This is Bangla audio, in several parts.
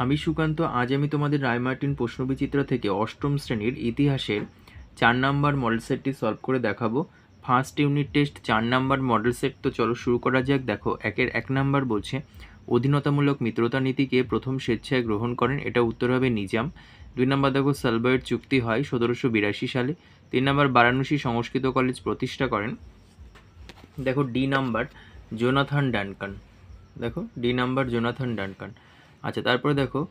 আমি সুকান্ত। আজ আমি তোমাদের রায়মার্টিন প্রশ্নবিচিত্র থেকে অষ্টম শ্রেণীর ইতিহাসের 4 নম্বর মডেল সেটটি সলভ করে দেখাবো। ফার্স্ট ইউনিট টেস্ট 4 নম্বর মডেল সেট। তো চলো শুরু করা যাক। দেখো 1 নম্বর বলছে অধীনতামূলক মিত্রতা নীতিকে প্রথম স্বেচ্ছায় গ্রহণ করেন, এটা উত্তর হবে নিজাম। 2 নম্বর দেখো সালবার্ট চুক্তি হয় 1782 সালে। 3 নম্বর বারাণসী সংস্কৃত কলেজ প্রতিষ্ঠা করেন। দেখো ডি নাম্বার জোনাথন ডানকান। দেখো ডি নাম্বার জোনাথন ডানকান। আচ্ছা, তারপরে দেখো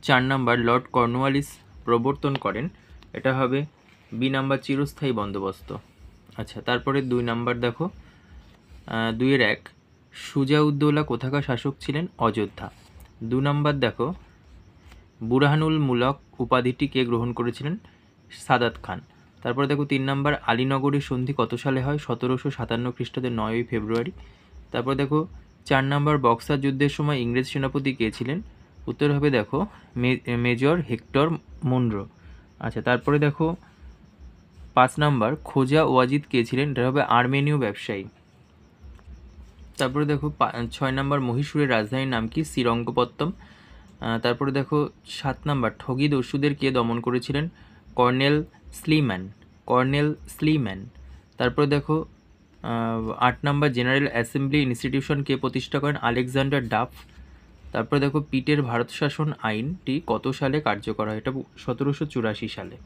4 নাম্বার লর্ড কর্নওয়ালিস প্রবর্তন করেন, এটা হবে বি নাম্বার চিরস্থায়ী বন্দোবস্ত। আচ্ছা, তারপরে 2 নাম্বার দেখো 2-1 সুজাউদ্দৌলা কোথাকার শাসক ছিলেন? অযোধ্যা। 2 নাম্বার দেখো বুরহানুল মুলক উপাধিটি কে গ্রহণ করেছিলেন? সাদাত খান। তারপরে দেখো 3 নাম্বার আলীনগরের সন্ধি কত সালে হয়? 1757 খ্রিস্টাব্দের 9 ফেব্রুয়ারি। তারপর দেখো 4 নাম্বার বক্সার যুদ্ধের সময় ইংরেজ সেনাপতি কে ছিলেন? উত্তর হবে দেখো মেজর হেক্টর মুনরো। আচ্ছা, তারপরে দেখো 5 নাম্বার খোজা ওয়াজিদ কে ছিলেন? এটা হবে আর্মেনীয় ব্যবসায়ী। তারপরে দেখো 6 নাম্বার মহীশূরের রাজধানীর নাম কি? শ্রীরঙ্গপত্তম। তারপরে দেখো 7 নাম্বার ঠগি দস্যুদের কে দমন করেছিলেন? Colonel Sleeman. তারপরে দেখো 8 নাম্বার জেনারেল অ্যাসেম্বলি ইনস্টিটিউশন কে প্রতিষ্ঠা করেন? Alexander Duff. তারপরে দেখো পিটের ভারত শাসন আইনটি কত সালে কার্যকর হয়? এটা 1784 সালে।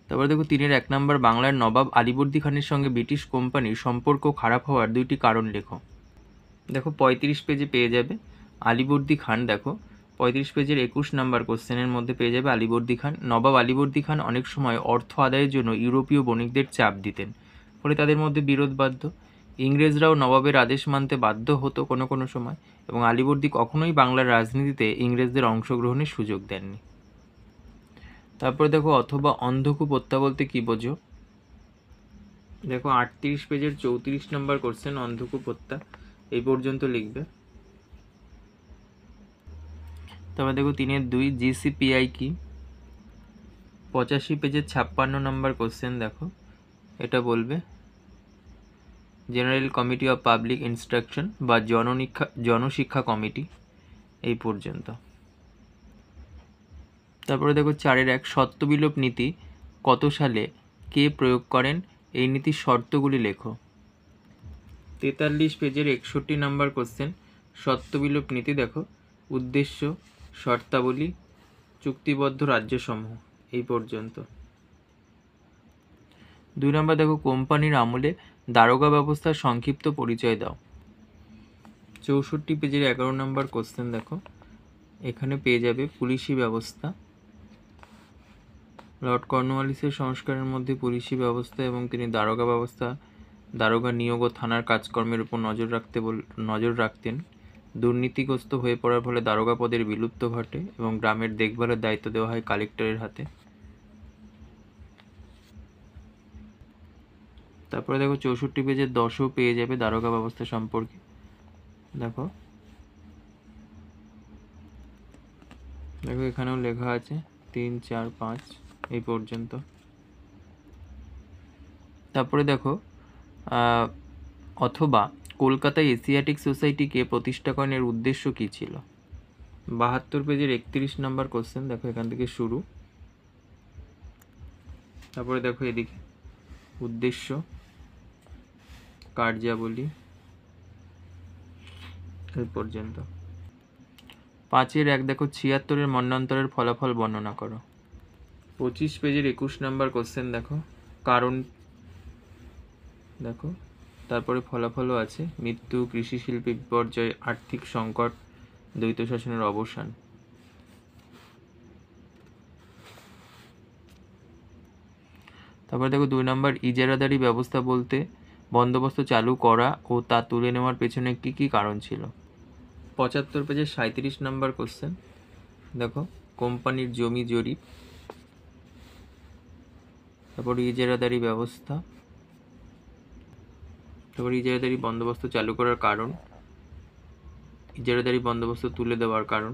তারপরে দেখো 3-1 নাম্বার বাংলার নবাব আলীবর্দী খানের সঙ্গে ব্রিটিশ কোম্পানির সম্পর্ক খারাপ হওয়ার 2টি কারণ লেখো। দেখো 35 পেজে পেয়ে যাবে আলীবর্দী খান। দেখো 35 পেজের 21 নাম্বার কোশ্চেনের মধ্যে পেয়ে যাবে আলীবর্দী খান। নবাব আলীবর্দী খান অনেক সময় অর্থ আদায়ের জন্য ইউরোপীয় বণিকদের চাপ দিতেন, ফলে তাদের মধ্যে বিরোধ বাধ্য। ইংরেজরাও নবাবের আদেশ মানতে বাধ্য হতো কোনো কোনো সময়, এবং আলীবর্দী কখনোই বাংলার রাজনীতিতে ইংরেজদের অংশগ্রহণের সুযোগ দেননি। তারপরে দেখো অথবা অন্ধকূপ হত্যা বলতে কি বোঝো? দেখো 38 পেজের 34 নম্বর কোশ্চেন, অন্ধকূপ হত্যা এই পর্যন্ত লিখবে। তারপরে দেখো 3-2 জিসিপিআই কি? 85 পেজের 56 নম্বর কোশ্চেন। দেখো এটা বলবে general committee of public instruction বা জনশিক্ষা কমিটি এই পর্যন্ত। তারপরে দেখো 4-1 সত্যবিলোপ নীতি কত সালে কে প্রয়োগ করেন? এই নীতির শর্তগুলি লেখো। 43 পেজের 61 নম্বর কোশ্চেন, সত্যবিলোপ নীতি। দেখো উদ্দেশ্য, শর্তাবলী, চুক্তিবদ্ধ রাজ্যসমূহ এই পর্যন্ত। 2 নম্বর দেখো কোম্পানির আমলে দারোগা ব্যবস্থার সংক্ষিপ্ত পরিচয় দাও। 64 পেজের 11 নম্বর কোশ্চেন। দেখো এখানে পেয়ে যাবে পুলিশি ব্যবস্থা। লর্ড কর্নওয়ালিসের সংস্কারের মধ্যে পুলিশি ব্যবস্থা এবং তিনি দারোগা নিয়োগ ও থানার কাজকর্মের উপর নজর রাখতেন। দুর্নীতিগ্রস্ত হয়ে পড়ার ফলে দারোগা পদের বিলুপ্ত ঘটে এবং গ্রামের দেখভালের দায়িত্ব দেওয়া হয় কালেক্টরের হাতে। তারপরে দেখো 64 পেজের 10ও পেয়ে যাবে দারোগা ব্যবস্থা সম্পর্কে। দেখো এখানেও লেখা আছে 3, 4, 5 এই পর্যন্ত। তারপরে দেখো অথবা কলকাতায় এশিয়াটিক সোসাইটিকে প্রতিষ্ঠা করেন, এর উদ্দেশ্য কী ছিল? 72 পেজের 31 নম্বর কোশ্চেন। দেখো এখান থেকে শুরু। তারপরে দেখো এদিকে উদ্দেশ্য, কার্যাবলী এই পর্যন্ত। 5-1 দেখো 76-এর মন্বন্তরের ফলাফল বর্ণনা করো। 25 পেজের 21 নম্বর কোশ্চেন। দেখো কারণ, দেখো তারপরে ফলাফলও আছে, মৃত্যু, কৃষি শিল্পে বিপর্যয়, আর্থিক সংকট, দ্বৈত শাসনের অবসান। তারপরে দেখো 2 নম্বর ইজারাদারি ব্যবস্থা বলতে বন্দোবস্ত চালু করা ও তা তুলে নেওয়ার পেছনে কী কী কারণ ছিল? 75 পেজের 37 নম্বর কোশ্চেন। দেখো কোম্পানির জমি জরিপ, তারপর ইজারাদারি ব্যবস্থা, তারপর ইজারাদারি বন্দোবস্ত চালু করার কারণ, ইজারাদারি বন্দোবস্ত তুলে দেওয়ার কারণ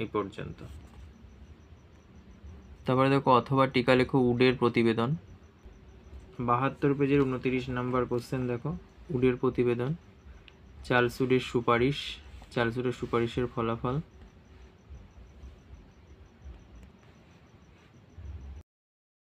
এই পর্যন্ত। তারপরে দেখো অথবা টিকা লেখো উডের প্রতিবেদন। 72 পেজের 29 নম্বর কোশ্চেন। দেখো উডের প্রতিবেদন, চার্লস উডের সুপারিশ চার্লসের সুপারিশের ফলাফল।